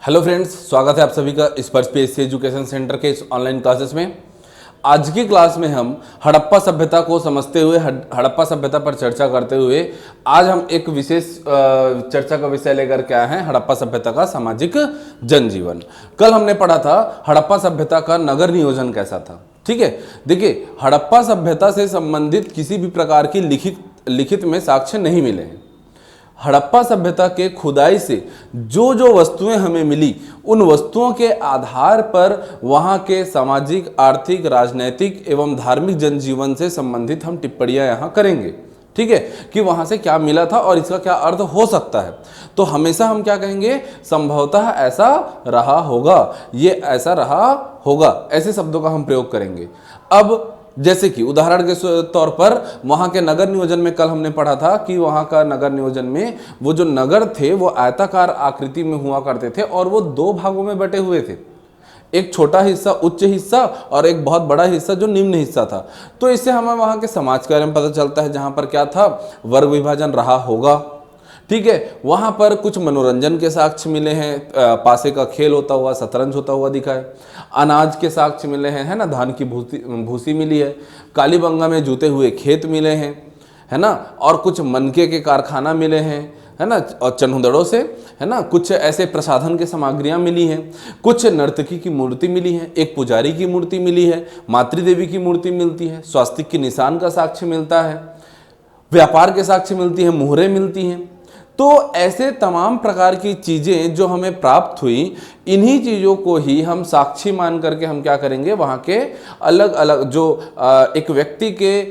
Hello friends, स्वागत है आप सभी का स्पर्श पीएससी एजुकेशन सेंटर के इस ऑनलाइन क्लासेस में। आज की क्लास में हम हड़प्पा सभ्यता को समझते हुए हड़प्पा सभ्यता पर चर्चा करते हुए आज हम एक विशेष चर्चा का विषय लेकर के आए हैं, हड़प्पा सभ्यता का सामाजिक जनजीवन। कल हमने पढ़ा था हड़प्पा सभ्यता का नगर नियोजन कैसा था। ठीक है, देखिए हड़प्पा सभ्यता से संबंधित किसी भी प्रकार की लिखित में साक्ष्य नहीं मिले हैं। हड़प्पा सभ्यता के खुदाई से जो जो वस्तुएं हमें मिली, उन वस्तुओं के आधार पर वहां के सामाजिक, आर्थिक, राजनैतिक एवं धार्मिक जनजीवन से संबंधित हम टिप्पणियां यहां करेंगे। ठीक है, कि वहां से क्या मिला था और इसका क्या अर्थ हो सकता है। तो हमेशा हम क्या कहेंगे, संभवतः ऐसा रहा होगा, ये ऐसा रहा होगा, ऐसे शब्दों का हम प्रयोग करेंगे। अब जैसे कि उदाहरण के तौर पर वहां के नगर नियोजन में कल हमने पढ़ा था कि वहां का नगर नियोजन में वो जो नगर थे वो आयताकार आकृति में हुआ करते थे और वो दो भागों में बटे हुए थे। एक छोटा हिस्सा उच्च हिस्सा और एक बहुत बड़ा हिस्सा जो निम्न हिस्सा था। तो इससे हमें वहां के समाज के बारे में पता चलता है, जहां पर क्या था, वर्ग विभाजन रहा होगा। ठीक है, वहां पर कुछ मनोरंजन के साक्ष्य मिले हैं, पासे का खेल होता हुआ, शतरंज होता हुआ दिखा है। अनाज के साक्ष्य मिले हैं, है ना, धान की भूसी मिली है। कालीबंगा में जूते हुए खेत मिले हैं, है ना, और कुछ मनके के कारखाना मिले हैं, है ना, और चन्हुदड़ों से, है ना, कुछ ऐसे प्रसाधन के सामग्रियां मिली हैं। कुछ नर्तकी की मूर्ति मिली है, एक पुजारी की मूर्ति मिली है, मातृदेवी की मूर्ति मिलती है, स्वास्तिक के निशान का साक्ष्य मिलता है, व्यापार के साक्ष्य मिलती है, मुहरें मिलती हैं। तो ऐसे तमाम प्रकार की चीज़ें जो हमें प्राप्त हुई, इन्हीं चीज़ों को ही हम साक्षी मान करके हम क्या करेंगे, वहाँ के अलग अलग जो एक व्यक्ति के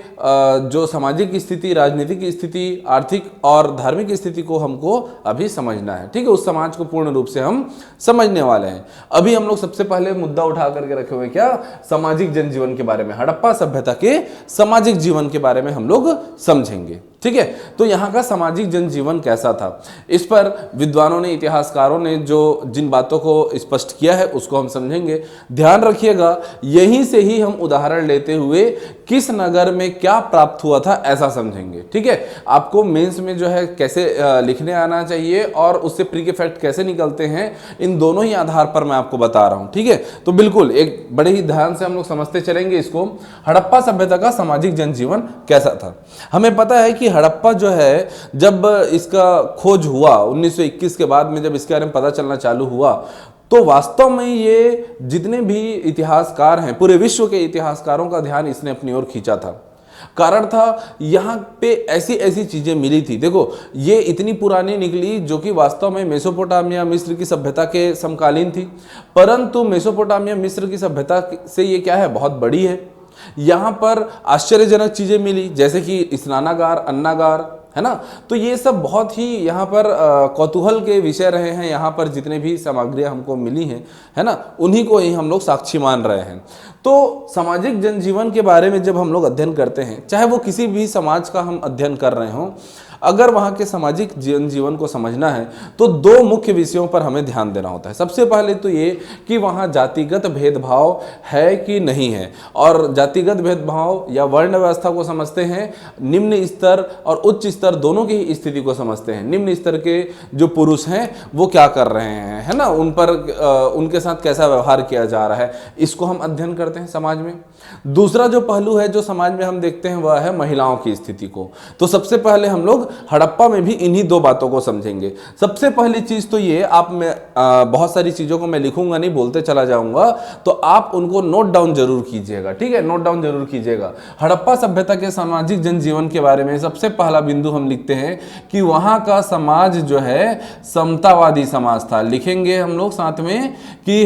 जो सामाजिक स्थिति, राजनीतिक स्थिति, आर्थिक और धार्मिक स्थिति को हमको अभी समझना है। ठीक है, उस समाज को पूर्ण रूप से हम समझने वाले हैं। अभी हम लोग सबसे पहले मुद्दा उठा करके रखे हुए क्या, सामाजिक जनजीवन के बारे में, हड़प्पा सभ्यता के सामाजिक जीवन के बारे में हम लोग समझेंगे। ठीक है, तो यहाँ का सामाजिक जनजीवन कैसा था, इस पर विद्वानों ने, इतिहासकारों ने जो जिन बातों को स्पष्ट किया है उसको हम समझेंगे। ध्यान रखिएगा, यहीं से ही हम उदाहरण लेते हुए किस नगर में क्या प्राप्त हुआ था ऐसा समझेंगे। ठीक है, आपको मेंस में जो है कैसे लिखने आना चाहिए और उससे प्री के फैक्ट कैसे निकलते हैं, इन दोनों ही आधार पर मैं आपको बता रहा हूं। ठीक है, तो बिल्कुल एक बड़े ही ध्यान से हम लोग समझते चलेंगे इसको। हड़प्पा सभ्यता का सामाजिक जनजीवन कैसा था। हमें पता है कि हड़प्पा जो है, जब इसका खोज हुआ 1921 के बाद में, जब इसके बारे में पता चलना चालू हुआ, तो वास्तव में ये जितने भी इतिहासकार हैं, पूरे विश्व के इतिहासकारों का ध्यान इसने अपनी ओर खींचा था। कारण था, यहाँ पे ऐसी ऐसी चीजें मिली थी। देखो, ये इतनी पुरानी निकली जो कि वास्तव में मेसोपोटामिया, मिस्र की सभ्यता के समकालीन थी, परंतु मेसोपोटामिया, मिस्र की सभ्यता से ये क्या है, बहुत बड़ी है। यहाँ पर आश्चर्यजनक चीजें मिली, जैसे कि स्नानागार, अन्नागार, है ना। तो ये सब बहुत ही यहाँ पर कौतूहल के विषय रहे हैं। यहाँ पर जितने भी सामग्रियाँ हमको मिली हैं, है ना, उन्हीं को ही हम लोग साक्षी मान रहे हैं। तो सामाजिक जनजीवन के बारे में जब हम लोग अध्ययन करते हैं, चाहे वो किसी भी समाज का हम अध्ययन कर रहे हों, अगर वहाँ के सामाजिक जनजीवन को समझना है तो दो मुख्य विषयों पर हमें ध्यान देना होता है। सबसे पहले तो ये कि वहाँ जातिगत भेदभाव है कि नहीं है, और जातिगत भेदभाव या वर्ण व्यवस्था को समझते हैं। निम्न स्तर और उच्च स्तर दोनों की स्थिति को समझते हैं। निम्न स्तर के जो पुरुष हैं वो क्या कर रहे हैं, है ना, उन पर उनके साथ कैसा व्यवहार किया जा रहा है, इसको हम अध्ययन करते हैं समाज में। दूसरा जो पहलू है जो समाज में हम देखते हैं वह है महिलाओं की स्थिति को। तो सबसे पहले हम लोग हड़प्पा में भी इन्हीं दो बातों को समझेंगे। सबसे पहली चीज तो ये, आप में बहुत सारी चीजों को मैं लिखूंगा नहीं, बोलते चला जाऊंगा, तो आप उनको नोट डाउन जरूर कीजिएगा। ठीक है, नोट डाउन जरूर कीजिएगा। हड़प्पा सभ्यता के सामाजिक जनजीवन के बारे में सबसे पहला बिंदु हम लिखते हैं कि वहां का समाज जो है समतावादी समाज था। लिखेंगे हम लोग साथ में कि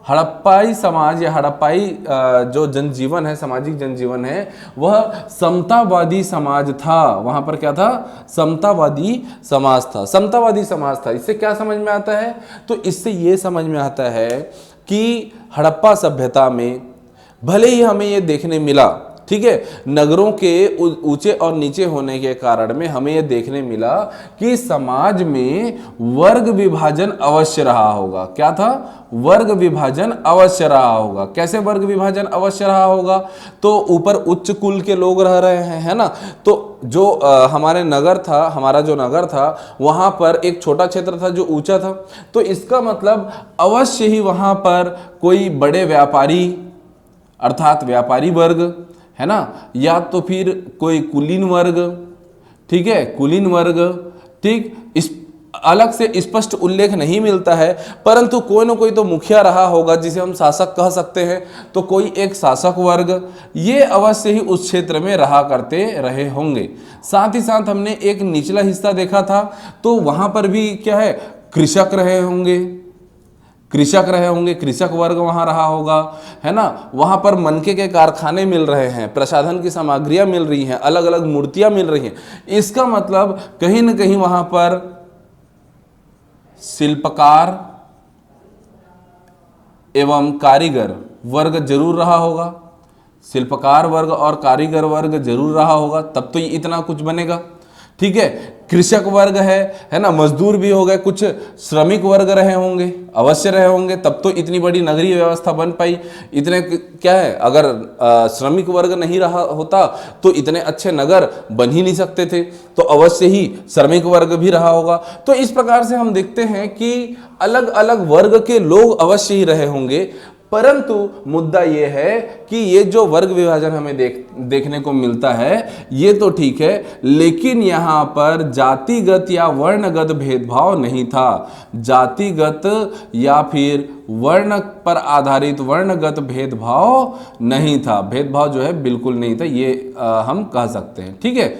हड़प्पाई समाज या हड़प्पाई जो जनजीवन है, सामाजिक जनजीवन है, वह समतावादी समाज था। वहां पर क्या था, समतावादी समाज था। समतावादी समाज था, इससे क्या समझ में आता है, तो इससे ये समझ में आता है कि हड़प्पा सभ्यता में भले ही हमें ये देखने मिला, ठीक है, नगरों के ऊंचे और नीचे होने के कारण में हमें यह देखने मिला कि समाज में वर्ग विभाजन अवश्य रहा होगा। क्या था? वर्ग विभाजन अवश्य रहा होगा। कैसे वर्ग विभाजन अवश्य रहा होगा? तो ऊपर उच्च कुल के लोग रह रहे हैं, है ना, तो जो हमारे नगर था, हमारा जो नगर था वहां पर एक छोटा क्षेत्र था जो ऊंचा था, तो इसका मतलब अवश्य ही वहां पर कोई बड़े व्यापारी अर्थात व्यापारी वर्ग, है ना, या तो फिर कोई कुलीन वर्ग, ठीक है, कुलीन वर्ग, ठीक, इस अलग से स्पष्ट उल्लेख नहीं मिलता है, परंतु कोई ना कोई तो मुखिया रहा होगा जिसे हम शासक कह सकते हैं, तो कोई एक शासक वर्ग ये अवश्य ही उस क्षेत्र में रहा करते रहे होंगे। साथ ही साथ हमने एक निचला हिस्सा देखा था, तो वहां पर भी क्या है, कृषक रहे होंगे, कृषक वर्ग वहां रहा होगा, है ना, वहां पर मनके के कारखाने मिल रहे हैं, प्रसाधन की सामग्रियां मिल रही हैं, अलग अलग मूर्तियां मिल रही हैं। इसका मतलब कहीं ना कहीं वहां पर शिल्पकार एवं कारीगर वर्ग जरूर रहा होगा, शिल्पकार वर्ग और कारीगर वर्ग जरूर रहा होगा, तब तो ये इतना कुछ बनेगा। ठीक है, कृषक वर्ग है ना, मजदूर भी हो गए, कुछ श्रमिक वर्ग रहे होंगे, अवश्य रहे होंगे, तब तो इतनी बड़ी नगरीय व्यवस्था बन पाई। इतने क्या है, अगर श्रमिक वर्ग नहीं रहा होता तो इतने अच्छे नगर बन ही नहीं सकते थे, तो अवश्य ही श्रमिक वर्ग भी रहा होगा। तो इस प्रकार से हम देखते हैं कि अलग अलग वर्ग के लोग अवश्य ही रहे होंगे, परंतु मुद्दा यह है कि ये जो वर्ग विभाजन हमें देखने को मिलता है ये तो ठीक है, लेकिन यहाँ पर जातिगत या वर्णगत भेदभाव नहीं था। जातिगत या फिर वर्ण पर आधारित वर्णगत भेदभाव नहीं था, भेदभाव जो है बिल्कुल नहीं था, ये हम कह सकते हैं। ठीक है,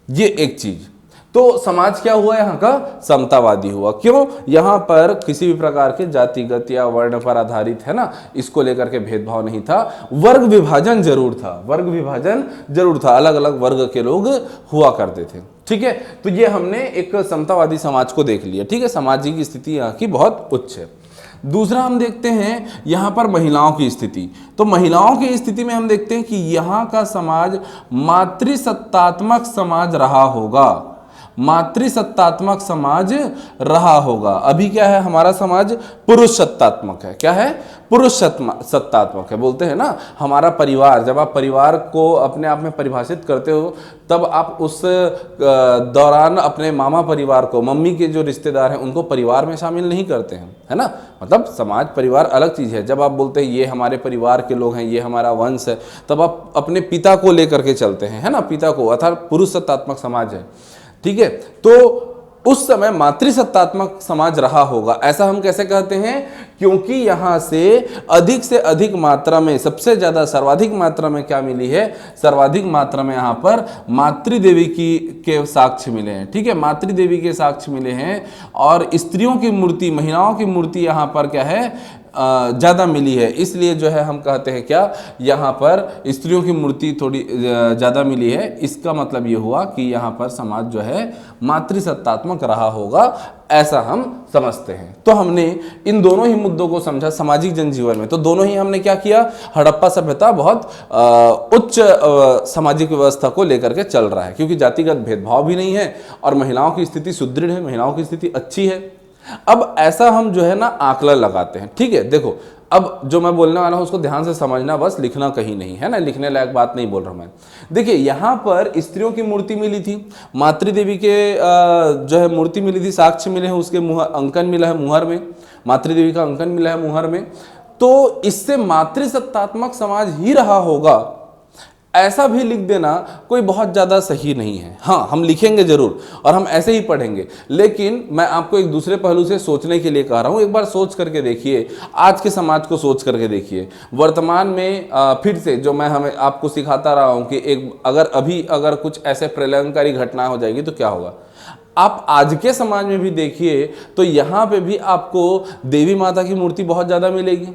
ये एक चीज। तो समाज क्या हुआ, यहाँ का समतावादी हुआ। क्यों? यहाँ पर किसी भी प्रकार के जातिगत या वर्ण पर आधारित, है ना, इसको लेकर के भेदभाव नहीं था। वर्ग विभाजन जरूर था, वर्ग विभाजन जरूर था, अलग अलग वर्ग के लोग हुआ करते थे। ठीक है, तो ये हमने एक समतावादी समाज को देख लिया। ठीक है, सामाजिक स्थिति यहाँ की बहुत उच्च है। दूसरा हम देखते हैं यहाँ पर महिलाओं की स्थिति। तो महिलाओं की स्थिति में हम देखते हैं कि यहाँ का समाज मातृसत्तात्मक समाज रहा होगा, मातृसत्तात्मक समाज रहा होगा। अभी क्या है, हमारा समाज पुरुष सत्तात्मक है। क्या है? पुरुष सत्तात्मक है। बोलते हैं ना, हमारा परिवार, जब आप परिवार को अपने आप में परिभाषित करते हो तब आप उस दौरान अपने मामा परिवार को, मम्मी के जो रिश्तेदार हैं उनको परिवार में शामिल नहीं करते हैं, है ना। मतलब समाज परिवार अलग चीज़ है। जब आप बोलते हैं ये हमारे परिवार के लोग हैं, ये हमारा वंश है, तब आप अपने पिता को लेकर के चलते हैं, है ना, पिता को, अर्थात पुरुष सत्तात्मक समाज है। ठीक है, तो उस समय मातृसत्तात्मक समाज रहा होगा, ऐसा हम कैसे कहते हैं? क्योंकि यहां से अधिक मात्रा में, सबसे ज्यादा सर्वाधिक मात्रा में क्या मिली है? सर्वाधिक मात्रा में यहां पर मातृदेवी के साक्ष्य मिले हैं। ठीक है, मातृदेवी के साक्ष्य मिले हैं, और स्त्रियों की मूर्ति, महिलाओं की मूर्ति यहां पर क्या है, ज़्यादा मिली है। इसलिए जो है हम कहते हैं क्या, यहाँ पर स्त्रियों की मूर्ति थोड़ी ज़्यादा मिली है। इसका मतलब ये हुआ कि यहाँ पर समाज जो है मातृसत्तात्मक रहा होगा, ऐसा हम समझते हैं। तो हमने इन दोनों ही मुद्दों को समझा सामाजिक जनजीवन में। तो दोनों ही हमने क्या किया, हड़प्पा सभ्यता बहुत उच्च सामाजिक व्यवस्था को लेकर के चल रहा है, क्योंकि जातिगत भेदभाव भी नहीं है और महिलाओं की स्थिति सुदृढ़ है, महिलाओं की स्थिति अच्छी है। अब ऐसा हम जो है ना आकलन लगाते हैं। ठीक है, देखो अब जो मैं बोलने वाला हूं उसको ध्यान से समझना, बस लिखना कहीं नहीं, है ना, लिखने लायक बात नहीं बोल रहा मैं। देखिए, यहाँ पर स्त्रियों की मूर्ति मिली थी, मातृदेवी के जो है मूर्ति मिली थी, साक्ष्य मिले हैं, उसके अंकन मिला है मुहर में, मातृदेवी का अंकन मिला है मुहर में। तो इससे मातृसत्तात्मक समाज ही रहा होगा, ऐसा भी लिख देना कोई बहुत ज़्यादा सही नहीं है। हाँ, हम लिखेंगे जरूर और हम ऐसे ही पढ़ेंगे, लेकिन मैं आपको एक दूसरे पहलू से सोचने के लिए कह रहा हूँ। एक बार सोच करके देखिए, आज के समाज को सोच करके देखिए, वर्तमान में फिर से जो मैं हमें आपको सिखाता रहा हूँ कि एक अगर कुछ ऐसे प्रलयंकारी घटना हो जाएगी तो क्या होगा। आप आज के समाज में भी देखिए तो यहाँ पे भी आपको देवी माता की मूर्ति बहुत ज़्यादा मिलेगी।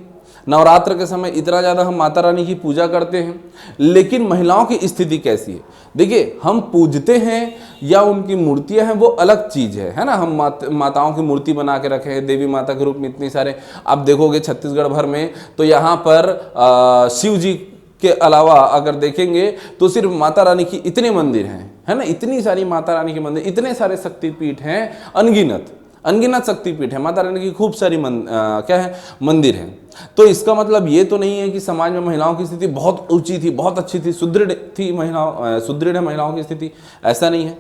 नवरात्र के समय इतना ज़्यादा हम माता रानी की पूजा करते हैं, लेकिन महिलाओं की स्थिति कैसी है? देखिए, हम पूजते हैं या उनकी मूर्तियां हैं वो अलग चीज़ है ना। हम माताओं की मूर्ति बना के रखे हैं देवी माता के रूप में इतनी सारे। आप देखोगे छत्तीसगढ़ भर में तो यहाँ पर शिव जी के अलावा अगर देखेंगे तो सिर्फ माता रानी की इतने मंदिर हैं, है ना, इतनी सारी माता रानी के मंदिर, इतने सारे शक्तिपीठ हैं, अनगिनत शक्तिपीठ है, माता रानी की खूब सारी क्या है मंदिर हैं। तो इसका मतलब ये तो नहीं है कि समाज में महिलाओं की स्थिति बहुत ऊंची थी, बहुत अच्छी थी, सुदृढ़ है महिलाओं की स्थिति, ऐसा नहीं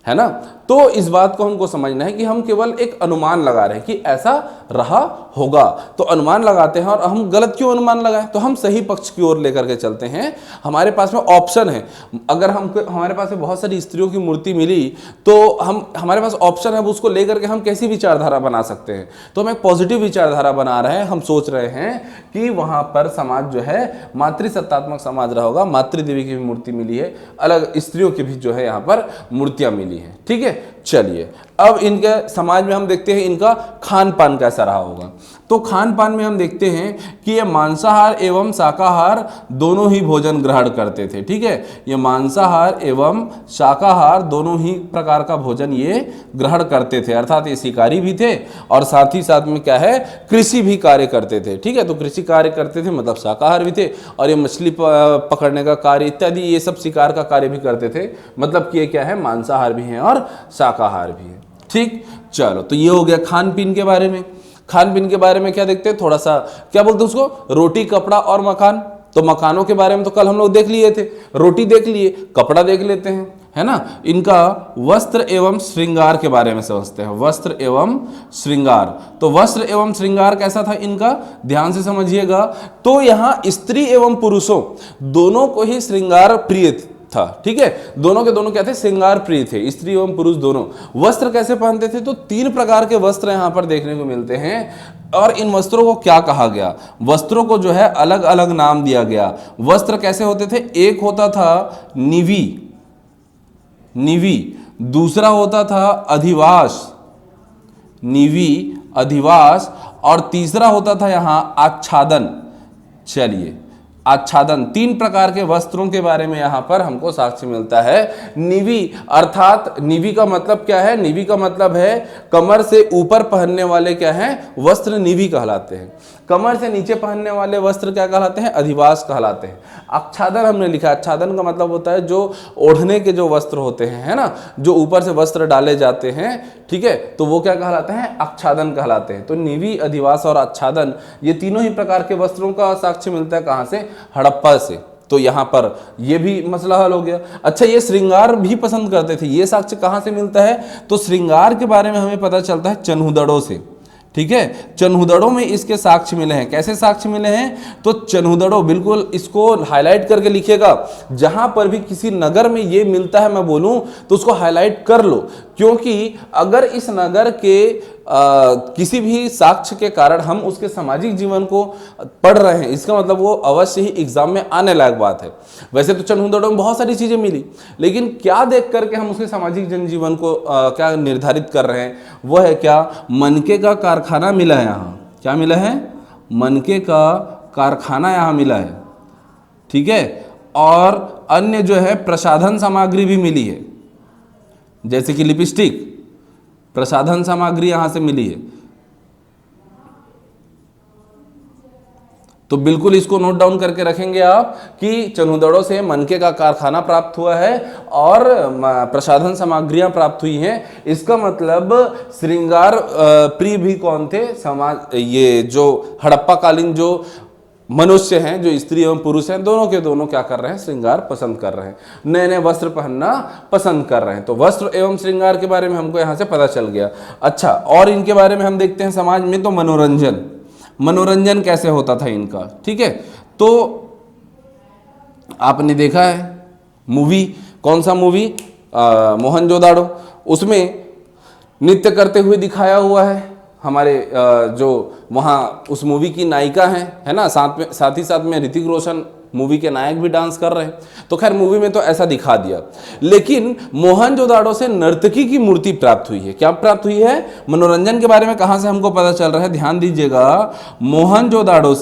है ना। तो इस बात को हमको समझना है कि हम केवल एक अनुमान लगा रहे हैं कि ऐसा रहा होगा, तो अनुमान लगाते हैं। और हम गलत क्यों अनुमान लगाएं, तो हम सही पक्ष की ओर लेकर के चलते हैं। हमारे पास में ऑप्शन है, अगर हमारे पास में बहुत सारी स्त्रियों की मूर्ति मिली तो हमारे पास ऑप्शन है, अब उसको लेकर के हम कैसी विचारधारा बना सकते हैं। तो हम एक पॉजिटिव विचारधारा बना रहे हैं, हम सोच रहे हैं कि वहां पर समाज जो है मातृसत्तात्मक समाज रहा होगा, मातृदेवी की भी मूर्ति मिली है, अलग स्त्रियों की भी जो है यहाँ पर मूर्तियां मिली है, ठीक है। चलिए अब इनके समाज में हम देखते हैं इनका खान पान कैसा रहा होगा। तो खान पान में हम देखते हैं कि ये मांसाहार एवं शाकाहार दोनों ही भोजन ग्रहण करते थे, ठीक है। ये मांसाहार एवं शाकाहार दोनों ही प्रकार का भोजन ये ग्रहण करते थे, अर्थात ये शिकारी भी थे और साथ ही साथ में क्या है कृषि भी कार्य करते थे, ठीक है। तो कृषि कार्य करते थे मतलब शाकाहार भी थे, और ये मछली पकड़ने का कार्य इत्यादि ये सब शिकार का कार्य भी करते थे, मतलब कि ये क्या है मांसाहार भी है और शाकाहार भी है, ठीक। चलो तो ये हो गया खान पीन के बारे में। खान पीन के बारे में क्या देखते हैं, थोड़ा सा क्या बोलते हैं उसको, रोटी कपड़ा और मकान। तो मकानों के बारे में तो कल हम लोग देख लिए थे, रोटी देख लिए, कपड़ा देख लेते हैं, है ना। इनका वस्त्र एवं श्रृंगार के बारे में समझते हैं, वस्त्र एवं श्रृंगार। तो वस्त्र एवं श्रृंगार कैसा था इनका, ध्यान से समझिएगा। तो यहाँ स्त्री एवं पुरुषों दोनों को ही श्रृंगार प्रिय था, ठीक है। दोनों के दोनों क्या थे, श्रृंगार प्रिय थे, स्त्री एवं पुरुष दोनों। वस्त्र कैसे पहनते थे, तो 3 प्रकार के वस्त्र यहाँ पर देखने को मिलते हैं। और इन वस्त्रों को क्या कहा गया, वस्त्रों को जो है अलग अलग नाम दिया गया। वस्त्र कैसे होते थे, एक होता था निवी, दूसरा होता था अधिवास, अधिवास, और तीसरा होता था यहां आच्छादन। चलिए आच्छादन, 3 प्रकार के वस्त्रों के बारे में यहां पर हमको साक्ष्य मिलता है। निवी अर्थात निवी का मतलब क्या है, निवी का मतलब है कमर से ऊपर पहनने वाले क्या है वस्त्र निवी कहलाते हैं, कमर से नीचे पहनने वाले वस्त्र क्या कहलाते हैं, अधिवास कहलाते हैं। आच्छादन हमने लिखा, आच्छादन का मतलब होता है जो ओढ़ने के जो वस्त्र होते हैं, है ना, जो ऊपर से वस्त्र डाले जाते हैं, ठीक है, तो वो क्या कहलाते हैं, आच्छादन कहलाते हैं। तो निवी, अधिवास और आच्छादन ये तीनों ही प्रकार के वस्त्रों का साक्ष्य मिलता है कहां से, हड़प्पा से। तो यहां पर ये भी मसला हल हो गया। अच्छा, ये श्रृंगार भी पसंद करते थे, ये साक्ष्य कहां से मिलता है, तो श्रृंगार के बारे में हमें पता चलता है चनहुदड़ों से, ठीक है। चनहुदड़ों में इसके साक्ष्य मिले हैं। कैसे साक्ष्य मिले हैं, तो चनहुदड़ों, बिल्कुल इसको हाईलाइट करके लिखिएगा, जहां पर भी किसी नगर में ये मिलता है मैं बोलूं तो उसको हाईलाइट कर लो, क्योंकि अगर इस नगर के किसी भी साक्ष्य के कारण हम उसके सामाजिक जीवन को पढ़ रहे हैं, इसका मतलब वो अवश्य ही एग्जाम में आने लायक बात है। वैसे तो चनहुदड़ों में बहुत सारी चीजें मिली, लेकिन क्या देख करके हम उसके सामाजिक जनजीवन को क्या निर्धारित कर रहे हैं, वो है क्या, मनके का कारखाना मिला है। यहाँ क्या मिला है, मनके का कारखाना यहाँ मिला है, ठीक है। और अन्य जो है प्रसाधन सामग्री भी मिली है, जैसे कि लिपस्टिक, प्रसाधन सामग्री यहां से मिली है। तो बिल्कुल इसको नोट डाउन करके रखेंगे आप कि चनहुदड़ों से मनके का कारखाना प्राप्त हुआ है और प्रसाधन सामग्रियां प्राप्त हुई हैं। इसका मतलब श्रृंगार प्रिय भी कौन थे, समाज, ये जो हड़प्पा कालीन जो मनुष्य हैं, जो स्त्री एवं पुरुष हैं, दोनों के दोनों क्या कर रहे हैं, श्रृंगार पसंद कर रहे हैं, नए नए वस्त्र पहनना पसंद कर रहे हैं। तो वस्त्र एवं श्रृंगार के बारे में हमको यहाँ से पता चल गया। अच्छा, और इनके बारे में हम देखते हैं समाज में, तो मनोरंजन कैसे होता था इनका, ठीक है। तो आपने देखा है मूवी, कौन सा मूवी, मोहनजोदाड़ो, उसमें नृत्य करते हुए दिखाया हुआ है हमारे जो वहाँ उस मूवी की नायिका हैं, है ना, साथ ही साथ में ऋतिक रोशन मूवी के नायक भी डांस कर रहे हैं। तो खैर मूवी में तो ऐसा दिखा दिया, लेकिन मोहनजोदाड़ो से नर्तकी की मूर्ति प्राप्त हुई है। क्या प्राप्त हुई है, मनोरंजन के बारे में कहाँ से हमको पता चल रहा है, ध्यान दीजिएगा। मोहनजोदाड़ो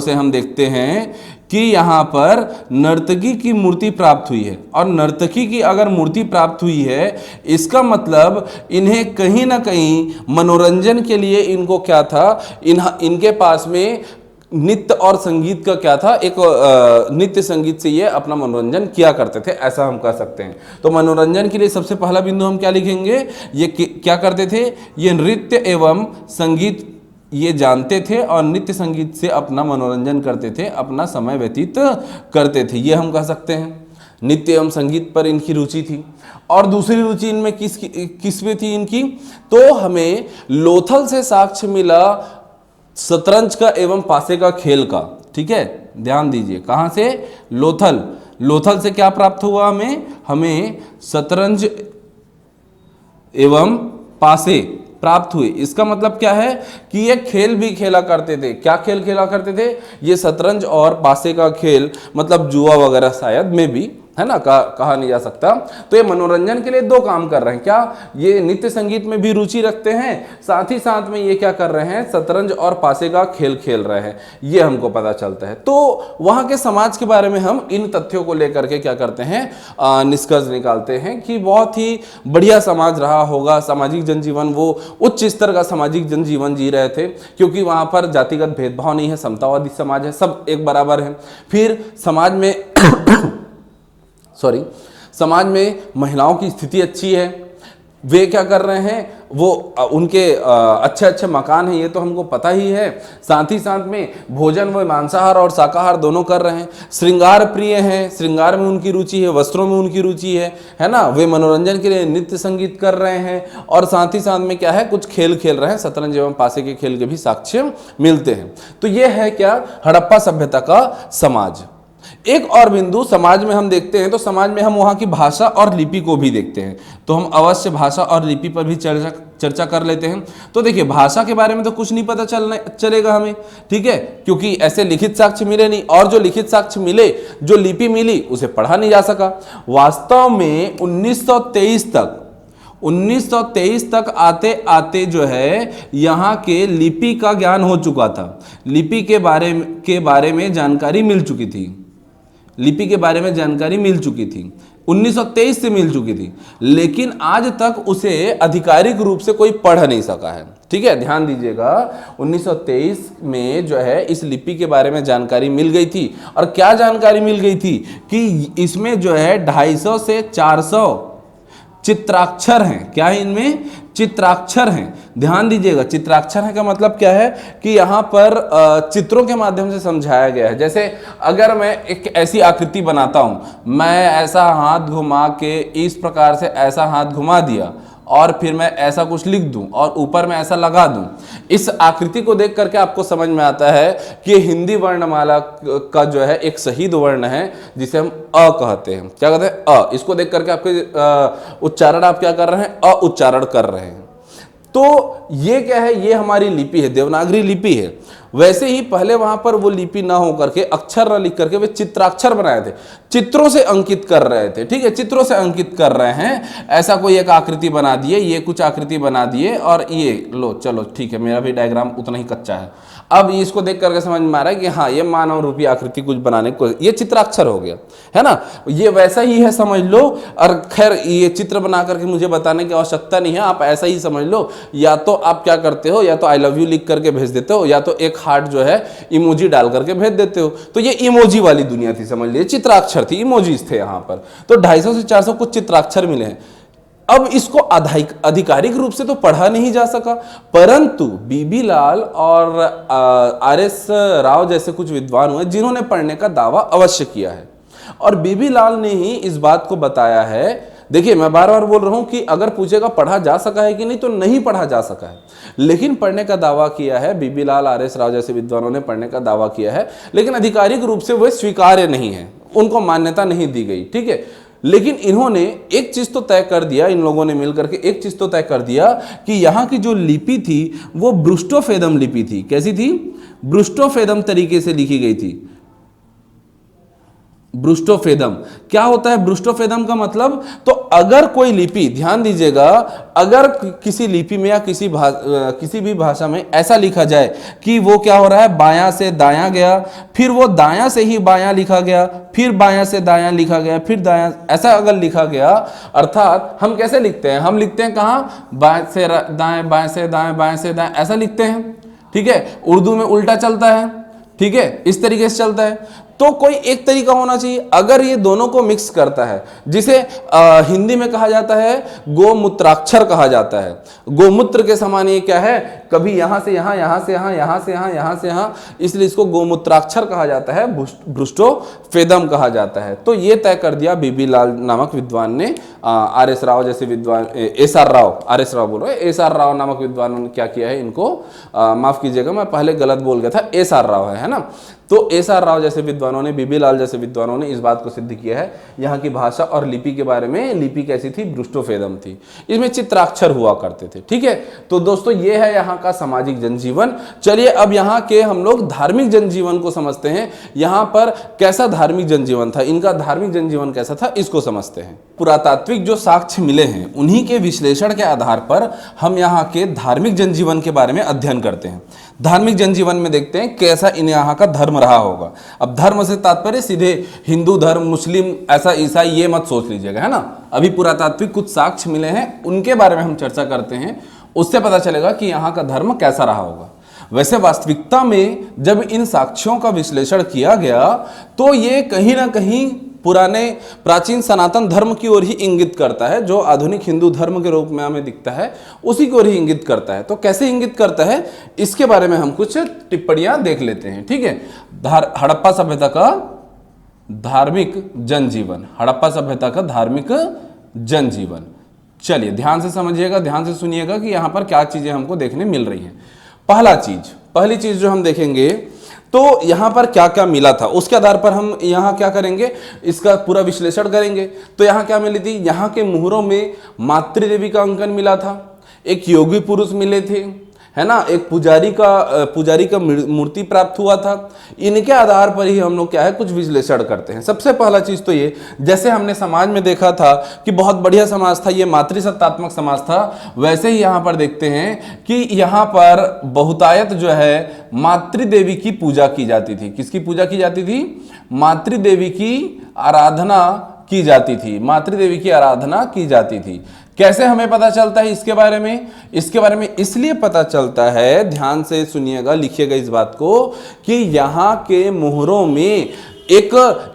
से हम देखते हैं कि यहाँ पर नर्तकी की मूर्ति प्राप्त हुई है। और नर्तकी की अगर मूर्ति प्राप्त हुई है, इसका मतलब इन्हें कहीं ना कहीं मनोरंजन के लिए इनको क्या था, इनके पास में नृत्य और संगीत का क्या था, एक नृत्य संगीत से ये अपना मनोरंजन किया करते थे, ऐसा हम कह सकते हैं। तो मनोरंजन के लिए सबसे पहला बिंदु हम क्या लिखेंगे, ये क्या करते थे, ये नृत्य एवं संगीत ये जानते थे और नृत्य संगीत से अपना मनोरंजन करते थे, अपना समय व्यतीत करते थे, ये हम कह सकते हैं। नृत्य एवं संगीत पर इनकी रुचि थी। और दूसरी रुचि इनमें किस में थी इनकी, तो हमें लोथल से साक्ष्य मिला शतरंज का एवं पासे का खेल का। ठीक है, ध्यान दीजिए, कहां से, लोथल से क्या प्राप्त हुआ हमें शतरंज एवं पासे प्राप्त हुए। इसका मतलब क्या है कि ये खेल भी खेला करते थे। क्या खेल खेला करते थे, ये शतरंज और पासे का खेल, मतलब जुआ वगैरह शायद में भी, है ना, कहा नहीं जा सकता। तो ये मनोरंजन के लिए दो काम कर रहे हैं, क्या, ये नृत्य संगीत में भी रुचि रखते हैं, साथ ही साथ में ये क्या कर रहे हैं, शतरंज और पासे का खेल खेल रहे हैं, ये हमको पता चलता है। तो वहां के समाज के बारे में हम इन तथ्यों को लेकर के क्या करते हैं, निष्कर्ष निकालते हैं कि बहुत ही बढ़िया समाज रहा होगा, सामाजिक जनजीवन, वो उच्च स्तर का सामाजिक जनजीवन जी रहे थे, क्योंकि वहां पर जातिगत भेदभाव नहीं है, समतावादी समाज है, सब एक बराबर है। फिर समाज में समाज में महिलाओं की स्थिति अच्छी है, वे क्या कर रहे हैं, वो उनके अच्छे अच्छे मकान हैं, ये तो हमको पता ही है। साथ ही साथ में भोजन वो मांसाहार और शाकाहार दोनों कर रहे हैं। श्रृंगार प्रिय हैं, श्रृंगार में उनकी रुचि है, वस्त्रों में उनकी रुचि है ना। वे मनोरंजन के लिए नृत्य संगीत कर रहे हैं और साथ ही साथ में क्या है, कुछ खेल खेल रहे हैं, शतरंज एवं पासे के खेल के भी साक्ष्य मिलते हैं। तो ये है क्या, हड़प्पा सभ्यता का समाज। एक और बिंदु समाज में हम देखते हैं, तो समाज में हम वहां की भाषा और लिपि को भी देखते हैं, तो हम अवश्य भाषा और लिपि पर भी चर्चा कर लेते हैं। तो देखिए, भाषा के बारे में तो कुछ नहीं पता चलेगा हमें, ठीक है, क्योंकि ऐसे लिखित साक्ष्य मिले नहीं, और जो लिखित साक्ष्य मिले, जो लिपि मिली, उसे पढ़ा नहीं जा सका। वास्तव में 1923 तक आते आते जो है यहाँ के लिपि का ज्ञान हो चुका था, लिपि के बारे में जानकारी मिल चुकी थी, लिपि के बारे में जानकारी मिल चुकी थी, 1923 से मिल चुकी थी, लेकिन आज तक उसे आधिकारिक रूप से कोई पढ़ नहीं सका है। ठीक है, ध्यान दीजिएगा, 1923 में जो है इस लिपि के बारे में जानकारी मिल गई थी। और क्या जानकारी मिल गई थी कि इसमें जो है 250 से 400 चित्राक्षर हैं। क्या है इनमें, चित्राक्षर हैं। ध्यान दीजिएगा, चित्राक्षर है का मतलब क्या है कि यहाँ पर चित्रों के माध्यम से समझाया गया है। जैसे अगर मैं एक ऐसी आकृति बनाता हूँ, मैं ऐसा हाथ घुमा के इस प्रकार से ऐसा हाथ घुमा दिया और फिर मैं ऐसा कुछ लिख दूं और ऊपर में ऐसा लगा दूं, इस आकृति को देख करके आपको समझ में आता है कि हिंदी वर्णमाला का जो है एक शहीद वर्ण है, जिसे हम अ कहते हैं। क्या कहते हैं, अ। इसको देख करके आपके उच्चारण आप क्या कर रहे हैं, अ उच्चारण कर रहे हैं। तो ये क्या है, ये हमारी लिपि है, देवनागरी लिपि है। वैसे ही पहले वहां पर वो लिपि ना हो करके, अक्षर न लिख करके वे चित्राक्षर बनाए थे, चित्रों से अंकित कर रहे थे। ठीक है, चित्रों से अंकित कर रहे हैं, ऐसा कोई एक आकृति बना दिए, ये कुछ आकृति बना दिए और ये लो, चलो ठीक है, मेरा भी डायग्राम उतना ही कच्चा है। अब इसको देख करके समझ में आ रहा है कि हाँ, ये मानव रूपी आकृति कुछ बनाने को, ये चित्राक्षर हो गया, है ना। ये वैसा ही है, समझ लो। और खैर, ये चित्र बना करके मुझे बताने की आवश्यकता नहीं है, आप ऐसा ही समझ लो। या तो आप क्या करते हो, या तो आई लव यू लिख करके भेज देते हो, या तो एक हार्ट जो है इमोजी डाल करके भेज देते हो। तो ये इमोजी वाली दुनिया थी, समझ लीजिए, चित्राक्षर थी, इमोजीज थे यहाँ पर। तो 250 से 400 कुछ चित्राक्षर मिले हैं। अब इसको आधिकारिक रूप से तो पढ़ा नहीं जा सका, परंतु बीबी लाल और आर.एस. राव जैसे कुछ विद्वान हुए जिन्होंने पढ़ने का दावा अवश्य किया है। और बीबी लाल ने ही इस बात को बताया है। देखिए, मैं बार बार बोल रहा हूं कि अगर पूछेगा पढ़ा जा सका है कि नहीं, तो नहीं पढ़ा जा सका है, लेकिन पढ़ने का दावा किया है। बीबी लाल, आर.एस. राव जैसे विद्वानों ने पढ़ने का दावा किया है, लेकिन आधिकारिक रूप से वह स्वीकार्य नहीं है, उनको मान्यता नहीं दी गई। ठीक है, लेकिन इन्होंने एक चीज तो तय कर दिया, इन लोगों ने मिलकर के एक चीज तो तय कर दिया कि यहाँ की जो लिपि थी वो ब्रुस्टोफेदम लिपि थी। कैसी थी, ब्रुस्टोफेदम तरीके से लिखी गई थी। ब्रुस्टोफेदम क्या होता है, ब्रुस्टोफेदम का मतलब, तो अगर कोई लिपि, ध्यान दीजिएगा, अगर किसी लिपि में या किसी भी भाषा में ऐसा लिखा जाए कि वो क्या हो रहा है, बायां से दायां गया, फिर वो दायां से ही बायां लिखा गया, फिर बायां से दायां लिखा गया, फिर दायां, ऐसा अगर लिखा गया, अर्थात हम कैसे लिखते हैं, हम लिखते हैं कहाँ, बाएं से दाएं, बाएं से दाएं, बाएं से दाएं, ऐसा लिखते हैं। ठीक है, उर्दू में उल्टा चलता है। ठीक है, इस तरीके से चलता है। तो कोई एक तरीका होना चाहिए। अगर ये दोनों को मिक्स करता है, जिसे हिंदी में कहा जाता है गोमूत्राक्षर कहा जाता है। गोमूत्र के समान ये क्या है, कभी यहां से यहां, यहां से यहां, यहां से यहां, यहां से यहां, इसलिए इसको गोमूत्राक्षर कहा जाता है, ब्रुस्टोफेदम कहा जाता है। तो ये तय कर दिया बीबी लाल नामक विद्वान ने। आर एस राव जैसे विद्वान, S R Rao, R S Rao बोलो, एस आर राव नामक विद्वानों ने क्या किया है, इनको माफ कीजिएगा मैं पहले गलत बोल गया था, एस आर राव है ना। तो एस आर राव जैसे विद्वानों ने, बीबी लाल जैसे विद्वानों ने इस बात को सिद्ध किया है यहाँ की भाषा और लिपि के बारे में। लिपि कैसी थी, ब्रुस्टोफेदम थी, इसमें चित्राक्षर हुआ करते थे। ठीक है, तो दोस्तों ये है यहाँ का सामाजिक जनजीवन। चलिए अब यहाँ के हम लोग धार्मिक जनजीवन को समझते हैं। यहाँ पर कैसा धार्मिक जनजीवन था, इनका धार्मिक जनजीवन कैसा था, इसको समझते हैं। पुरातात्विक जो साक्ष्य मिले हैं उन्हीं के विश्लेषण के आधार पर हम यहाँ के धार्मिक जनजीवन के बारे में अध्ययन करते हैं। धार्मिक जनजीवन में देखते हैं कैसा इन यहाँ का धर्म रहा होगा। अब धर्म से तात्पर्य सीधे हिंदू धर्म, मुस्लिम, ऐसा ईसाई, ये मत सोच लीजिएगा, है ना। अभी पुरातात्विक कुछ साक्ष्य मिले हैं, उनके बारे में हम चर्चा करते हैं, उससे पता चलेगा कि यहाँ का धर्म कैसा रहा होगा। वैसे वास्तविकता में जब इन साक्ष्यों का विश्लेषण किया गया तो ये कहीं ना कहीं पुराने प्राचीन सनातन धर्म की ओर ही इंगित करता है, जो आधुनिक हिंदू धर्म के रूप में हमें दिखता है उसी की ओर ही इंगित करता है। तो कैसे इंगित करता है, इसके बारे में हम कुछ टिप्पणियां देख लेते हैं। ठीक है, हड़प्पा सभ्यता का धार्मिक जनजीवन, हड़प्पा सभ्यता का धार्मिक जनजीवन। चलिए ध्यान से समझिएगा, ध्यान से सुनिएगा कि यहाँ पर क्या चीजें हमको देखने मिल रही हैं। पहली चीज जो हम देखेंगे तो यहाँ पर क्या क्या मिला था, उसके आधार पर हम यहाँ क्या करेंगे, इसका पूरा विश्लेषण करेंगे। तो यहाँ क्या मिली थी, यहाँ के मुहरों में मातृदेवी का अंकन मिला था, एक योगी पुरुष मिले थे, है ना, एक पुजारी का मूर्ति प्राप्त हुआ था। इनके आधार पर ही हम लोग क्या है, कुछ विश्लेषण करते हैं। सबसे पहला चीज तो ये, जैसे हमने समाज में देखा था कि बहुत बढ़िया समाज था, ये मातृसत्तात्मक समाज था, वैसे ही यहाँ पर देखते हैं कि यहाँ पर बहुतायत जो है मातृदेवी की पूजा की जाती थी। किसकी पूजा की जाती थी, मातृदेवी की आराधना की जाती थी, मातृदेवी की आराधना की जाती थी। कैसे हमें पता चलता है इसके बारे में, इसलिए पता चलता है, ध्यान से सुनिएगा, लिखिएगा इस बात को, कि यहाँ के मुहरों में एक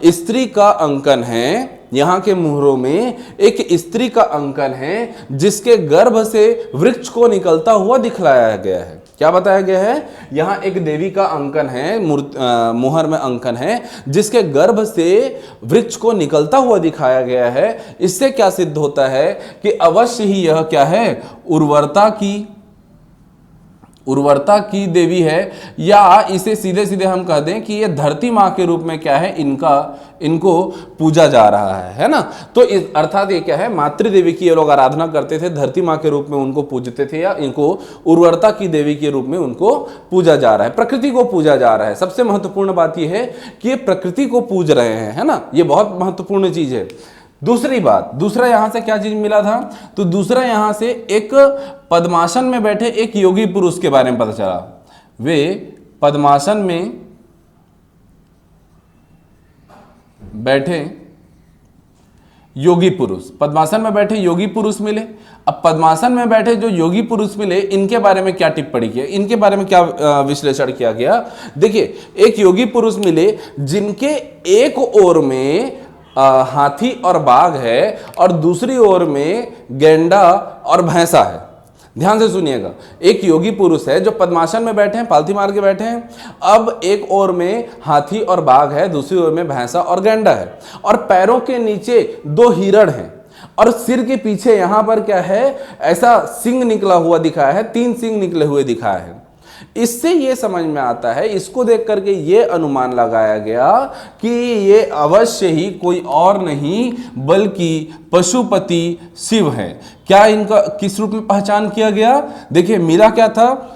स्त्री का अंकन है, यहाँ के मुहरों में एक स्त्री का अंकन है जिसके गर्भ से वृक्ष को निकलता हुआ दिखलाया गया है। क्या बताया गया है, यहाँ एक देवी का अंकन है, मुहर में अंकन है जिसके गर्भ से वृक्ष को निकलता हुआ दिखाया गया है। इससे क्या सिद्ध होता है कि अवश्य ही यह क्या है, उर्वरता की देवी है, या इसे सीधे सीधे हम कह दें कि ये धरती माँ के रूप में क्या है, इनको पूजा जा रहा है ना। तो इस अर्थात ये क्या है, मातृदेवी की ये लोग आराधना करते थे, धरती माँ के रूप में उनको पूजते थे, या इनको उर्वरता की देवी के रूप में उनको पूजा जा रहा है, प्रकृति को पूजा जा रहा है। सबसे महत्वपूर्ण बात यह है कि ये प्रकृति को पूज रहे हैं, है ना, ये बहुत महत्वपूर्ण चीज है। दूसरा यहां से क्या चीज मिला था, तो दूसरा यहां से एक पद्मासन में बैठे एक योगी पुरुष के बारे में पता चला। वे पद्मासन में बैठे योगी पुरुष मिले। अब पद्मासन में बैठे जो योगी पुरुष मिले, इनके बारे में क्या टिप्पणी किया, इनके बारे में क्या विश्लेषण किया गया। देखिए, एक योगी पुरुष मिले जिनके एक ओर में हाथी और बाघ है और दूसरी ओर में गैंडा और भैंसा है। ध्यान से सुनिएगा, एक योगी पुरुष है जो पद्मासन में बैठे हैं, पालथी मार के बैठे हैं। अब एक ओर में हाथी और बाघ है, दूसरी ओर में भैंसा और गैंडा है, और पैरों के नीचे 2 हिरण हैं, और सिर के पीछे यहां पर क्या है, ऐसा सिंग निकला हुआ दिखाया है, 3 सिंग निकले हुए दिखाया है। इससे ये समझ में आता है, इसको देख करके ये अनुमान लगाया गया कि ये अवश्य ही कोई और नहीं बल्कि पशुपति शिव है। क्या इनका किस रूप में पहचान किया गया, देखिए मिला क्या था,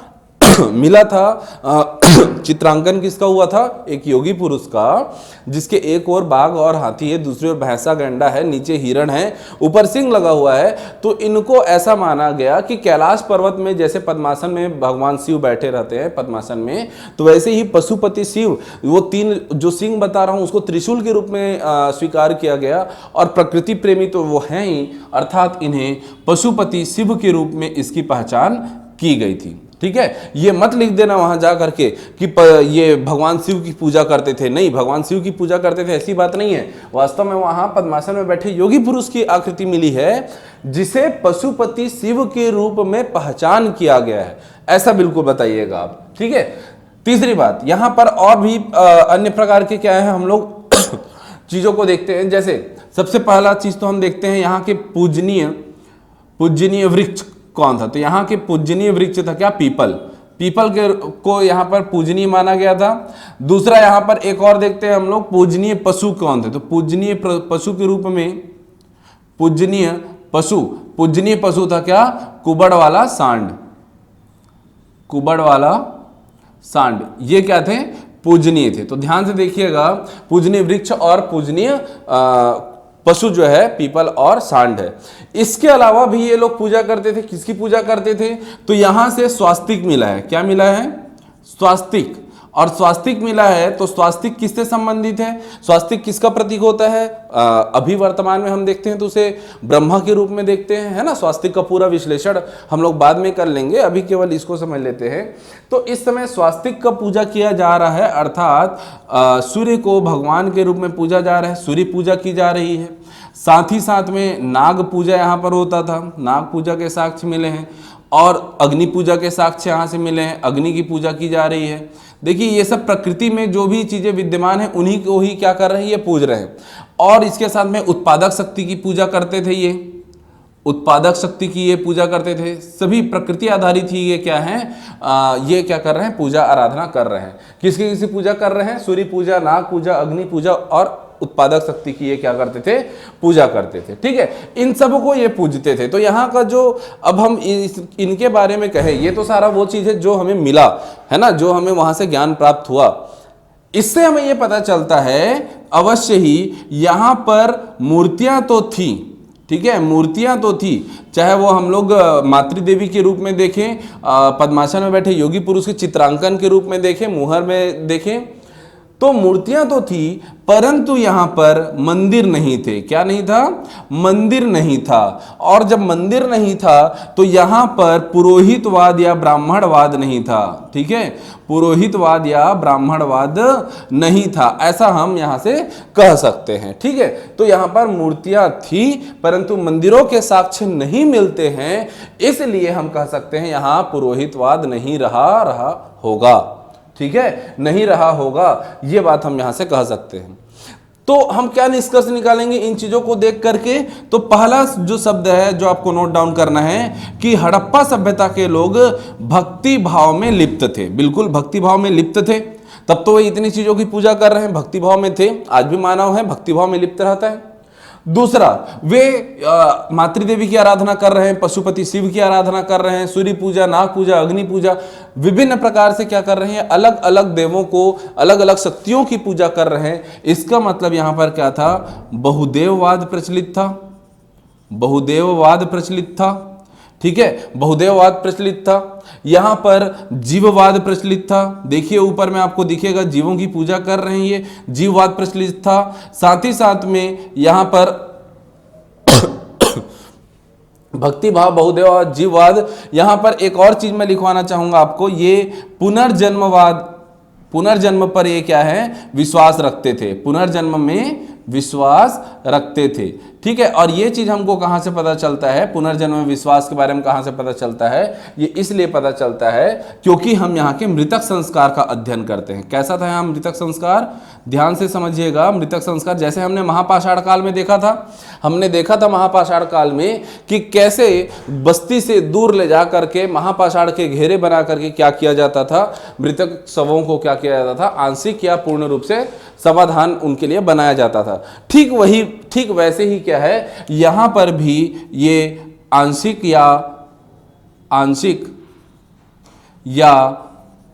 मिला था चित्रांकन किसका हुआ था, एक योगी पुरुष का, जिसके एक ओर बाघ और हाथी है, दूसरी ओर भैंसा गैंडा है, नीचे हिरण है, ऊपर सिंह लगा हुआ है। तो इनको ऐसा माना गया कि कैलाश पर्वत में जैसे पद्मासन में भगवान शिव बैठे रहते हैं पद्मासन में, तो वैसे ही पशुपति शिव, वो 3 जो सिंह बता रहा हूं उसको त्रिशूल के रूप में स्वीकार किया गया, और प्रकृति प्रेमी तो वो हैं ही, अर्थात इन्हें पशुपति शिव के रूप में इसकी पहचान की गई थी। ठीक है, ये मत लिख देना वहां जा करके कि ये भगवान शिव की पूजा करते थे। नहीं, भगवान शिव की पूजा करते थे ऐसी बात नहीं है। वास्तव में वहां पद्मासन में बैठे योगी पुरुष की आकृति मिली है जिसे पशुपति शिव के रूप में पहचान किया गया है, ऐसा बिल्कुल बताइएगा आप। ठीक है, तीसरी बात, यहां पर और भी अन्य प्रकार के क्या है हम लोग चीजों को देखते हैं। जैसे सबसे पहला चीज तो हम देखते हैं यहाँ के पूजनीय वृक्ष कौन था। तो यहाँ के पूजनीय वृक्ष था क्या, पीपल। पीपल के को यहाँ पर पूजनीय माना गया था। दूसरा यहाँ पर एक और देखते हैं हम लोग, पूजनीय पशु कौन थे। तो पूजनीय पशु के रूप में पूजनीय पशु था क्या, कुबड़ वाला सांड। कुबड़ वाला सांड, ये क्या थे, पूजनीय थे। तो ध्यान से देखिएगा, पूजनीय वृक्ष और पूजनीय पशु जो है पीपल और सांड है। इसके अलावा भी ये लोग पूजा करते थे। किसकी पूजा करते थे, तो यहां से स्वास्तिक मिला है। क्या मिला है, स्वास्तिक। और स्वास्तिक मिला है तो स्वास्तिक किससे संबंधित है, स्वास्तिक किसका प्रतीक होता है। अभी वर्तमान में हम देखते हैं तो उसे ब्रह्मा के रूप में देखते हैं, है ना। स्वास्तिक का पूरा विश्लेषण हम लोग बाद में कर लेंगे, अभी केवल इसको समझ लेते हैं। तो इस समय स्वास्तिक का पूजा किया जा रहा है, अर्थात सूर्य को भगवान के रूप में पूजा जा रहा है, सूर्य पूजा की जा रही है। साथ ही साथ में नाग पूजा यहाँ पर होता था, नाग पूजा के साक्ष्य मिले हैं। और अग्नि पूजा के साक्ष्य यहाँ से मिले हैं, अग्नि की पूजा की जा रही है। देखिए ये सब प्रकृति में जो भी चीजें विद्यमान हैं उन्हीं को ही क्या कर रहे हैं, ये पूज रहे हैं। और इसके साथ में उत्पादक शक्ति की पूजा करते थे, ये उत्पादक शक्ति की ये पूजा करते थे। सभी प्रकृति आधारित ही ये क्या है, ये क्या कर रहे हैं, पूजा आराधना कर रहे हैं। किसकी पूजा कर रहे हैं, सूर्य पूजा, नाग पूजा, अग्नि पूजा और उत्पादक शक्ति की ये क्या करते थे, पूजा करते थे। ठीक है, इन सब को ये पूजते थे। तो यहाँ का जो अब हम इनके बारे में कहें, ये तो सारा वो चीज है जो हमें मिला है ना, जो हमें वहां से ज्ञान प्राप्त हुआ। इससे हमें ये पता चलता है अवश्य ही यहाँ पर मूर्तियां तो थी। ठीक है, मूर्तियां तो थी, चाहे वो हम लोग मातृदेवी के रूप में देखें, पद्मासन में बैठे योगी पुरुष के चित्रांकन के रूप में देखें, मुहर में देखें, तो मूर्तियां तो थी, परंतु यहां पर मंदिर नहीं थे। क्या नहीं था, मंदिर नहीं था। और जब मंदिर नहीं था तो यहां पर पुरोहितवाद या ब्राह्मणवाद नहीं था। ठीक है, पुरोहितवाद या ब्राह्मणवाद नहीं था, ऐसा हम यहां से कह सकते हैं। ठीक है, तो यहां पर मूर्तियां थी परंतु मंदिरों के साक्ष्य नहीं मिलते हैं, इसलिए हम कह सकते हैं यहां पुरोहितवाद नहीं रहा होगा। ठीक है, नहीं रहा होगा, ये बात हम यहां से कह सकते हैं। तो हम क्या निष्कर्ष निकालेंगे इन चीजों को देख करके, तो पहला जो शब्द है जो आपको नोट डाउन करना है कि हड़प्पा सभ्यता के लोग भक्ति भाव में लिप्त थे। बिल्कुल भक्ति भाव में लिप्त थे, तब तो वे इतनी चीजों की पूजा कर रहे हैं, भक्ति भाव में थे। आज भी मानव है भक्ति भाव में लिप्त रहता है। दूसरा, वे मातृदेवी की आराधना कर रहे हैं, पशुपति शिव की आराधना कर रहे हैं, सूर्य पूजा, नाग पूजा, अग्नि पूजा, विभिन्न प्रकार से क्या कर रहे हैं, अलग अलग देवों को, अलग अलग शक्तियों की पूजा कर रहे हैं। इसका मतलब यहां पर क्या था, बहुदेववाद प्रचलित था। बहुदेववाद प्रचलित था। ठीक है, बहुदेववाद प्रचलित था। यहां पर जीववाद प्रचलित था। देखिए ऊपर में आपको दिखेगा, जीवों की पूजा कर रहे हैं, ये जीववाद प्रचलित था। साथ ही साथ में यहां पर भक्ति भाव, बहुदेववाद, जीववाद। यहां पर एक और चीज मैं लिखवाना चाहूंगा आपको, ये पुनर्जन्मवाद, पुनर्जन्म पर ये क्या है, विश्वास रखते थे। पुनर्जन्म में विश्वास रखते थे। ठीक है, और ये चीज हमको कहां से पता चलता है, पुनर्जन्म में विश्वास के बारे में कहां से पता चलता है, ये इसलिए पता चलता है क्योंकि हम यहाँ के मृतक संस्कार का अध्ययन करते हैं। कैसा था यहाँ मृतक संस्कार, ध्यान से समझिएगा। मृतक संस्कार जैसे हमने महापाषाण काल में देखा था, हमने देखा था महापाषाण काल में कि कैसे बस्ती से दूर ले जा करके महापाषाण के घेरे बना करके क्या किया जाता था, मृतक शवों को क्या किया जाता था, आंशिक या पूर्ण रूप से समाधान उनके लिए बनाया जाता था। ठीक वैसे ही क्या है, यहां पर भी ये आंशिक या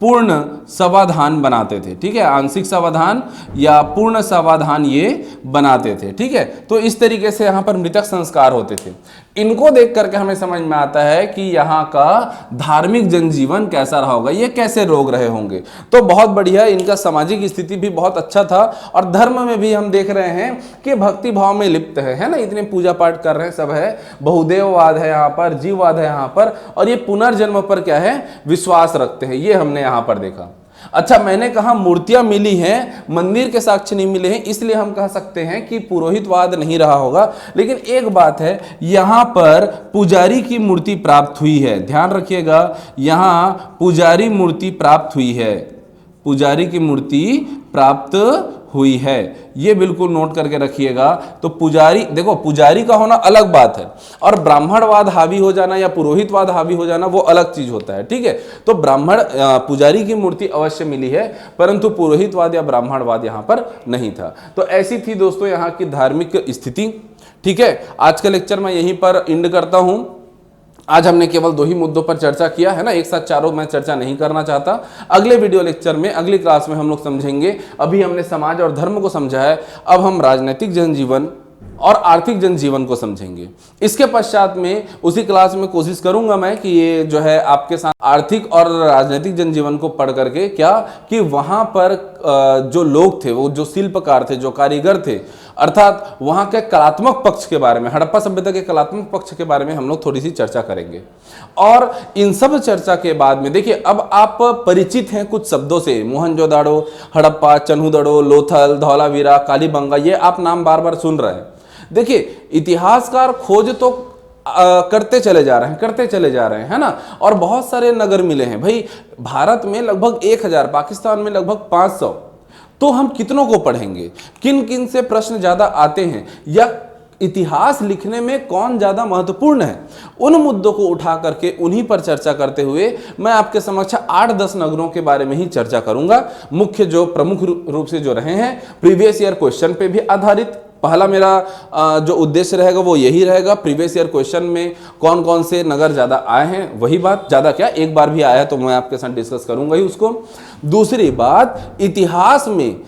पूर्ण समाधान बनाते थे। ठीक है, आंशिक समाधान या पूर्ण समाधान ये बनाते थे। ठीक है, तो इस तरीके से यहां पर मृतक संस्कार होते थे। इनको देख करके हमें समझ में आता है कि यहाँ का धार्मिक जनजीवन कैसा रहा होगा, ये कैसे रोग रहे होंगे। तो बहुत बढ़िया, इनका सामाजिक स्थिति भी बहुत अच्छा था और धर्म में भी हम देख रहे हैं कि भक्ति भाव में लिप्त है ना, इतने पूजा पाठ कर रहे हैं, सब है, बहुदेववाद है यहाँ पर, जीववाद है यहाँ पर, और ये पुनर्जन्म पर क्या है, विश्वास रखते हैं, ये हमने यहाँ पर देखा। अच्छा, मैंने कहा मूर्तियां मिली हैं, मंदिर के साक्ष्य नहीं मिले हैं, इसलिए हम कह सकते हैं कि पुरोहितवाद नहीं रहा होगा। लेकिन एक बात है, यहां पर पुजारी की मूर्ति प्राप्त हुई है, ध्यान रखिएगा, यहां पुजारी मूर्ति प्राप्त हुई है, पुजारी की मूर्ति प्राप्त हुई है, ये बिल्कुल नोट करके रखिएगा। तो पुजारी, देखो पुजारी का होना अलग बात है और ब्राह्मणवाद हावी हो जाना या पुरोहितवाद हावी हो जाना वो अलग चीज होता है, ठीक है। तो ब्राह्मण पुजारी की मूर्ति अवश्य मिली है, परंतु पुरोहितवाद या ब्राह्मणवाद यहाँ पर नहीं था। तो ऐसी थी दोस्तों यहाँ की धार्मिक स्थिति, ठीक है। आज का लेक्चर मैं यहीं पर एंड करता हूँ। आज हमने केवल 2 ही मुद्दों पर चर्चा किया है ना, एक साथ चारों मैं चर्चा नहीं करना चाहता। अगले वीडियो लेक्चर में, अगली क्लास में हम लोग समझेंगे। अभी हमने समाज और धर्म को समझा है, अब हम राजनीतिक जनजीवन और आर्थिक जनजीवन को समझेंगे। इसके पश्चात में उसी क्लास में कोशिश करूंगा मैं कि ये जो है आपके साथ आर्थिक और राजनीतिक जनजीवन को पढ़ करके क्या कि वहां पर जो लोग थे, वो जो शिल्पकार थे, जो कारीगर थे, अर्थात वहां के कलात्मक पक्ष के बारे में, हड़प्पा सभ्यता के कलात्मक पक्ष के बारे में हम लोग थोड़ी सी चर्चा करेंगे। और इन सब चर्चा के बाद में देखिए, अब आप परिचित हैं कुछ शब्दों से, मोहनजोदाड़ो, हड़प्पा, चन्हुदड़ो, लोथल, धौलावीरा, कालीबंगा, ये आप नाम बार बार सुन रहे हैं। देखिए, इतिहासकार खोज तो करते चले जा रहे हैं, है ना, और बहुत सारे नगर मिले हैं भाई। भारत में लगभग 1000, पाकिस्तान में लगभग 500, तो हम कितनों को पढ़ेंगे, किन किन से प्रश्न ज्यादा आते हैं, या इतिहास लिखने में कौन ज्यादा महत्वपूर्ण है, उन मुद्दों को उठा करके उन्हीं पर चर्चा करते हुए मैं आपके समक्ष 8-10 नगरों के बारे में ही चर्चा करूंगा। मुख्य जो प्रमुख रूप से जो रहे हैं, प्रीवियस ईयर क्वेश्चन पे भी आधारित पहला मेरा जो उद्देश्य रहेगा वो यही रहेगा। प्रीवियस ईयर क्वेश्चन में कौन कौन से नगर ज्यादा आए हैं, वही बात, ज्यादा क्या, एक बार भी आया है तो मैं आपके साथ डिस्कस करूंगा ही उसको। दूसरी बात, इतिहास में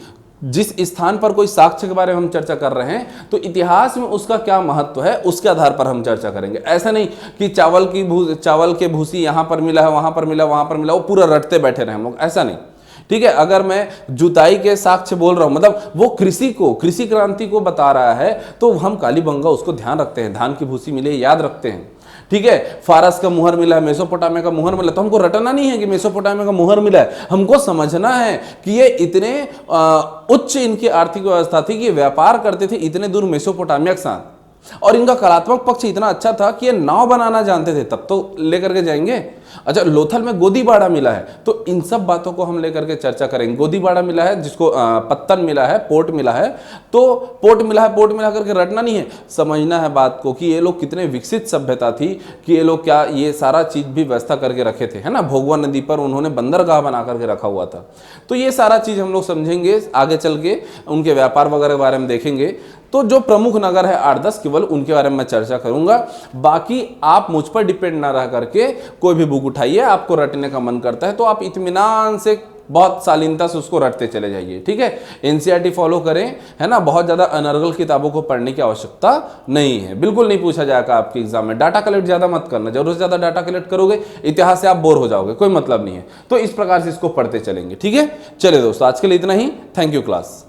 जिस स्थान पर कोई साक्ष्य के बारे में हम चर्चा कर रहे हैं, तो इतिहास में उसका क्या महत्व है, उसके आधार पर हम चर्चा करेंगे। ऐसा नहीं कि चावल के भूसी यहां पर मिला है, वहां पर मिला, वहां पर मिला, वो पूरा रटते बैठे रहे हम लोग, ऐसा नहीं, ठीक है। अगर मैं जुताई के साक्ष्य बोल रहा हूं, मतलब वो कृषि क्रांति को बता रहा है, तो हम कालीबंगा उसको ध्यान रखते हैं, धान की भूसी मिले याद रखते हैं, ठीक है। फारस का मुहर मिला है, मेसोपोटामिया का मुहर मिला, तो हमको रटना नहीं है कि मेसोपोटामिया का मुहर मिला है, हमको समझना है कि ये इतने उच्च इनकी आर्थिक व्यवस्था थी कि व्यापार करते थे इतने दूर मेसोपोटामिया के साथ, और इनका कलात्मक पक्ष इतना अच्छा था कि ये नाव बनाना जानते थे, तब तो लेकर के जाएंगे। अच्छा, लोथल में गोदीबाड़ा मिला है, तो इन सब बातों को हम लेकर के चर्चा करेंगे। गोदीबाड़ा मिला है, जिसको पत्तन मिला है, पोर्ट मिला है, तो पोर्ट मिला करके रटना नहीं है, समझना है बात को कि ये लोग कितने विकसित सभ्यता थी, कि ये लोग क्या ये सारा चीज भी व्यवस्था करके रखे थे, है ना। भोगवा नदी पर उन्होंने बंदरगाह बना करके रखा हुआ था। तो ये सारा चीज हम लोग समझेंगे आगे चल के, उनके व्यापार वगैरह के बारे में देखेंगे। तो जो प्रमुख नगर है 8-10, केवल उनके बारे में मैं चर्चा करूंगा। बाकी आप मुझ पर डिपेंड ना रह करके कोई भी बुक उठाइए, आपको रटने का मन करता है तो आप इत्मीनान से, बहुत शालीनता से उसको रटते चले जाइए, ठीक है। एनसीईआरटी फॉलो करें, है ना, बहुत ज्यादा अनर्गल किताबों को पढ़ने की आवश्यकता नहीं है, बिल्कुल नहीं पूछा जाएगा आपके एग्जाम में। डाटा कलेक्ट ज्यादा मत करना, जरूरत से ज्यादा डाटा कलेक्ट करोगे इतिहास से आप बोर हो जाओगे, कोई मतलब नहीं है। तो इस प्रकार से इसको पढ़ते चलेंगे, ठीक है। चलिए दोस्तों, आज के लिए इतना ही। Thank you class.